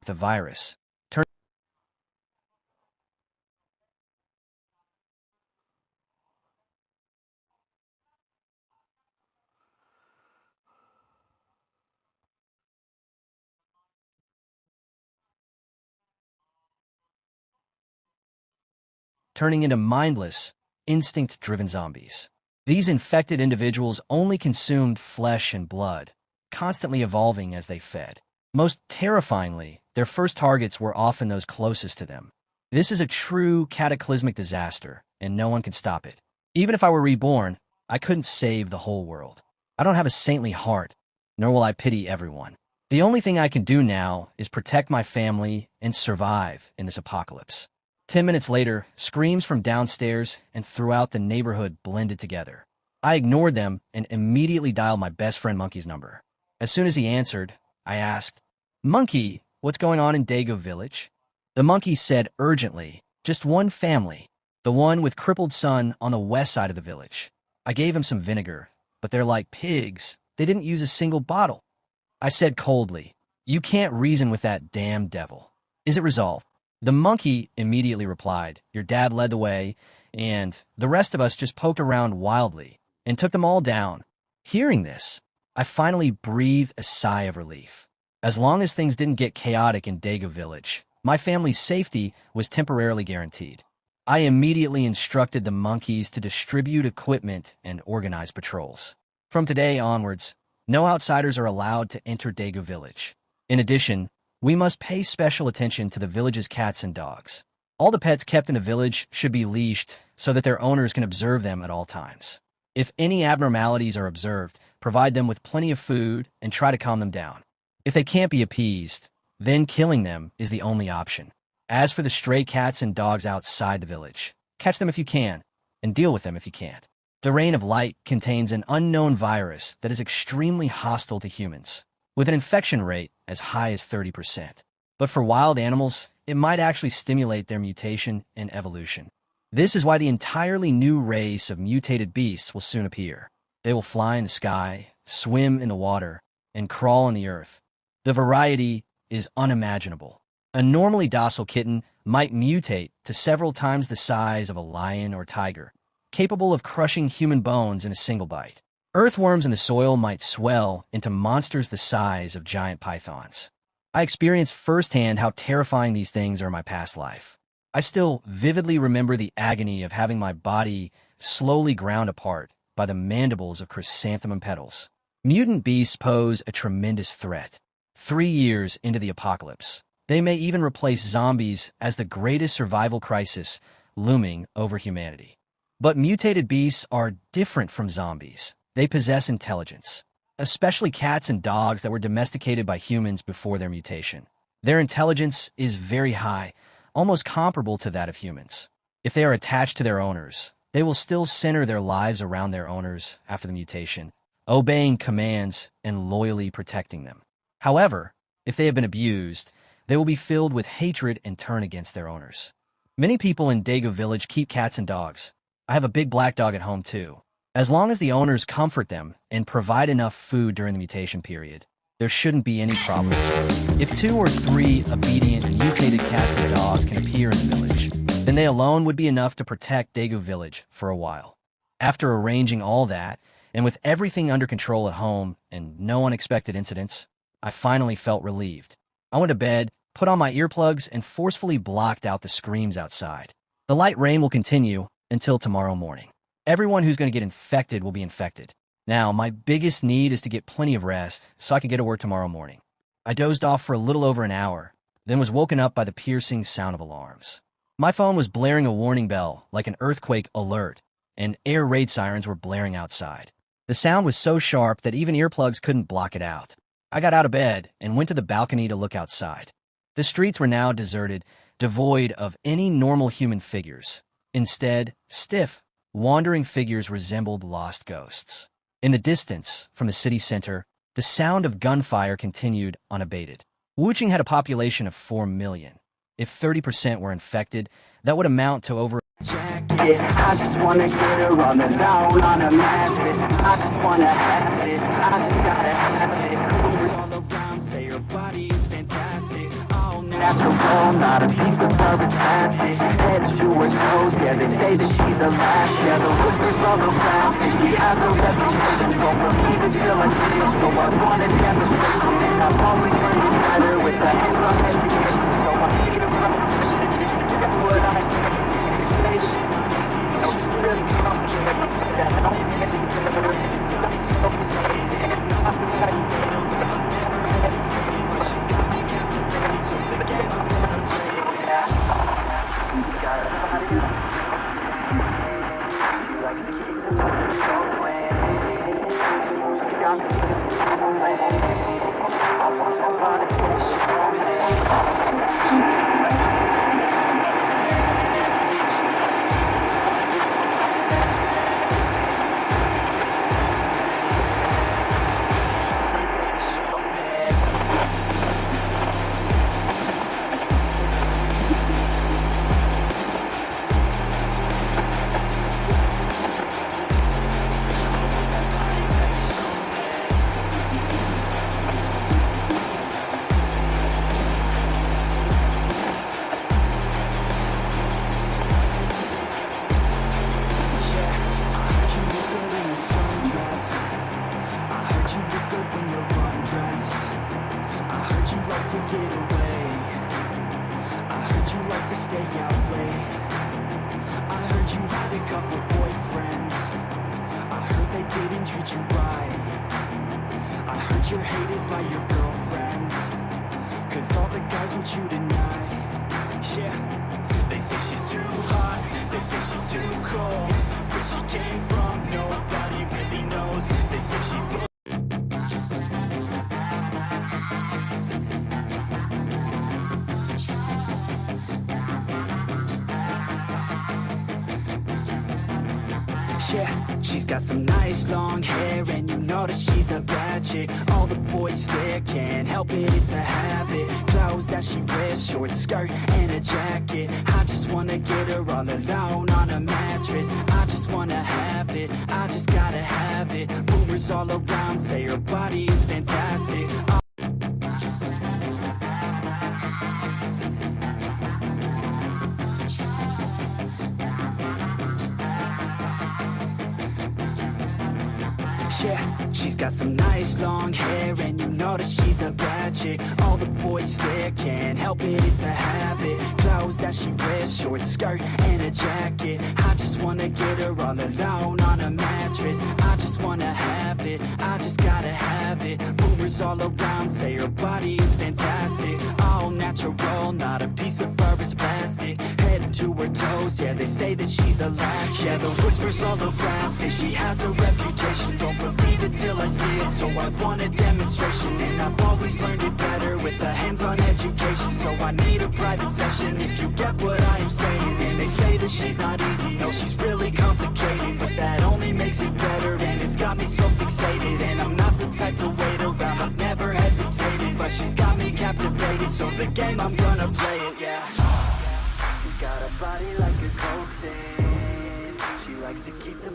the virus, turning into mindless, instinct-driven zombies. These infected individuals only consumed flesh and blood, constantly evolving as they fed. Most terrifyingly, their first targets were often those closest to them. This is a true cataclysmic disaster, and no one can stop it. Even if I were reborn, I couldn't save the whole world. I don't have a saintly heart, nor will I pity everyone. The only thing I can do now is protect my family and survive in this apocalypse. 10 minutes later, screams from downstairs and throughout the neighborhood blended together. I ignored them and immediately dialed my best friend Monkey's number. As soon as he answered, I asked, "Monkey, what's going on in Dago Village?" The monkey said urgently, "Just one family, the one with crippled son on the west side of the village." I gave him some vinegar, but they're like pigs. They didn't use a single bottle. I said coldly, "You can't reason with that damn devil. Is it resolved?" The monkey immediately replied, "Your dad led the way, and the rest of us just poked around wildly and took them all down." Hearing this, I finally breathed a sigh of relief. As long as things didn't get chaotic in Dago Village, my family's safety was temporarily guaranteed. I immediately instructed the monkeys to distribute equipment and organize patrols. From today onwards, no outsiders are allowed to enter Dago Village. In addition, we must pay special attention to the village's cats and dogs. All the pets kept in the village should be leashed so that their owners can observe them at all times. If any abnormalities are observed, provide them with plenty of food and try to calm them down. If they can't be appeased, then killing them is the only option. As for the stray cats and dogs outside the village, catch them if you can, and deal with them if you can't. The Rain of Light contains an unknown virus that is extremely hostile to humans, with an infection rate as high as 30%. But for wild animals, it might actually stimulate their mutation and evolution. This is why the entirely new race of mutated beasts will soon appear. They will fly in the sky, swim in the water, and crawl on the earth. The variety is unimaginable. A normally docile kitten might mutate to several times the size of a lion or tiger, capable of crushing human bones in a single bite. Earthworms in the soil might swell into monsters the size of giant pythons. I experienced firsthand how terrifying these things are in my past life. I still vividly remember the agony of having my body slowly ground apart by the mandibles of chrysanthemum petals. Mutant beasts pose a tremendous threat. 3 years into the apocalypse, they may even replace zombies as the greatest survival crisis looming over humanity. But mutated beasts are different from zombies. They possess intelligence, especially cats and dogs that were domesticated by humans before their mutation. Their intelligence is very high, almost comparable to that of humans. If they are attached to their owners, they will still center their lives around their owners after the mutation, obeying commands and loyally protecting them. However, if they have been abused, they will be filled with hatred and turn against their owners. Many people in Dago Village keep cats and dogs. I have a big black dog at home too. As long as the owners comfort them and provide enough food during the mutation period, there shouldn't be any problems. If 2 or 3 obedient and mutated cats and dogs can appear in the village, then they alone would be enough to protect Dago Village for a while. After arranging all that, and with everything under control at home and no unexpected incidents, I finally felt relieved. I went to bed, put on my earplugs, and forcefully blocked out the screams outside. The light rain will continue until tomorrow morning. Everyone who's going to get infected will be infected. Now, my biggest need is to get plenty of rest so I can get to work tomorrow morning. I dozed off for a little over an hour, then was woken up by the piercing sound of alarms. My phone was blaring a warning bell like an earthquake alert, and air raid sirens were blaring outside. The sound was so sharp that even earplugs couldn't block it out. I got out of bed and went to the balcony to look outside. The streets were now deserted, devoid of any normal human figures. Instead, stiff, wandering figures resembled lost ghosts. In the distance, from the city center, the sound of gunfire continued unabated. Wuching had a population of 4 million. If 30% were infected, that would amount to over I just wanna get her on the down on a mattress. I just wanna have it. I just gotta have it. All around say her body's fantastic. All natural, not a piece of her is plastic. Head to her toes, yeah, they say that she's a lash. Yeah, the whispers all around say she has a reputation. Don't believe it till I see it, so I want a demonstration. And I've always learned better with the hands-on education. So I need a proposition. Get what I say. Say she's not easy, no, she's really complicated. That I don't miss it, it's got me so excited. And I'm excited. Never hesitating, but she's got me captivated. So the game I'm gonna play it, yeah. You got a body like you like to keep the party going. She got me going. I want that body to show me. You're hated by your girlfriends, 'cause all the guys want you tonight. Yeah, they say she's too hot, they say she's too cold. Where she came from, nobody really knows. They say she yeah, she's got some nice long hair, and you know that she's a bad chick. All the boys stare, can't help it, it's a habit. Clothes that she wears, short skirt and a jacket. I just wanna get her all alone on a mattress. I just wanna have it, I just gotta have it. Rumors all around say her body is fantastic. Yeah, she's got some nice long hair, and you know that she's a bad chick. All the boys stare, can't help it, it's a habit. Clothes that she wears, short skirt and a jacket. I just wanna get her all alone on a mattress. I just wanna have it, I just gotta have it. Rumors all around say her body is fantastic. All natural, not a piece of fur is plastic. Head to her toes, yeah, they say that she's a lash. Yeah, the whispers all around say she has a reputation. Don't believe it till I see it, so I want a demonstration. And I've always learned it better with a hands-on education. So I need a private session if you get what I am saying. And they say that she's not easy, no, she's really complicated. But that only makes it better, and it's got me so fixated. And I'm not the type to wait around, I've never hesitated. But she's got me captivated, so the game, I'm gonna play it, yeah. You got a body like a cold thing. She likes to keep the